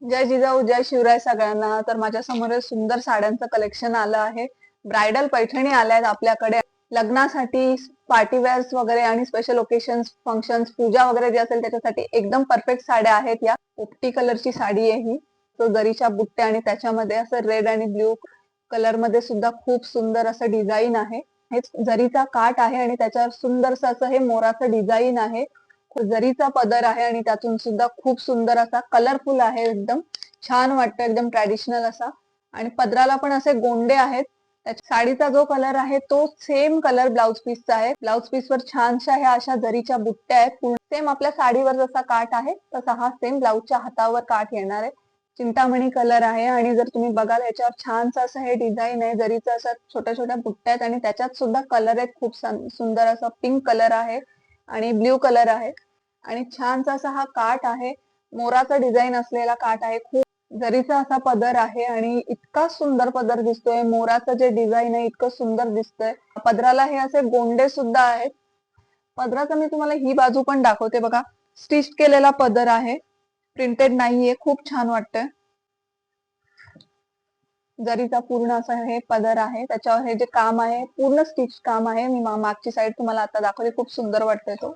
जय जिजाऊ जय शिवराय सगळ्यांना. तर माझ्या समोर सुंदर साड्यांचं कलेक्शन आलं आहे. ब्रायडल पैठणी आल्या आहेत आपल्याकडे. लग्नासाठी, पार्टी वेअर्स वगैरे आणि स्पेशल ओकेशन्स, फंक्शन्स, पूजा वगैरे जे असेल त्याच्यासाठी एकदम परफेक्ट साड्या आहेत. या पोपटी कलरची साडी आहे ही. तो जरीच्या बुट्ट्या आणि त्याच्यामध्ये असं रेड आणि ब्ल्यू कलर मध्ये सुद्धा खूप सुंदर असं डिझाईन आहे. हे जरीचा काठ आहे आणि त्याच्यावर सुंदरसं असं हे मोराचं डिझाईन आहे. जरीचा पदर आहे आणि त्यातून सुद्धा खूप सुंदर असा कलरफुल आहे. एकदम छान वाटतं, एकदम ट्रॅडिशनल असा. आणि पदराला पण असे गोंडे आहेत. साडीचा जो कलर आहे तो सेम कलर ब्लाउज पीसचा आहे. ब्लाउज पीस वर छानशा ह्या अशा जरीच्या बुट्ट्या आहेत. सेम आपल्या साडीवर जसा काठ आहे तसा हा सेम ब्लाउजच्या हातावर काठ येणार आहे. चिंतामणी कलर आहे आणि जर तुम्ही बघाल याच्यावर छानसं असं हे डिझाईन आहे. जरीचं असं छोट्या छोट्या बुट्ट्या आहेत आणि त्याच्यात सुद्धा कलर आहेत. खूप सुंदर असा पिंक कलर आहे आणि ब्ल्यू कलर आहे आणि छानसा असा हा काठ आहे. मोराचा डिझाईन असलेला काठ आहे. खूप जरीचा असा पदर आहे आणि इतका सुंदर पदर दिसतोय. मोराचं जे डिझाईन आहे इतकं सुंदर दिसतंय. पदराला हे असे गोंडे सुद्धा आहेत. पदराचा मी तुम्हाला ही बाजू पण दाखवते बघा. स्टिच केलेला पदर आहे, प्रिंटेड नाहीये. खूप छान वाटतंय. जरीचा पूर्ण असा हे पदर आहे. त्याच्यावर हे जे काम आहे पूर्ण स्टिच काम आहे. मी मागची साईड तुम्हाला आता दाखवते. खूप सुंदर वाटतंय तो.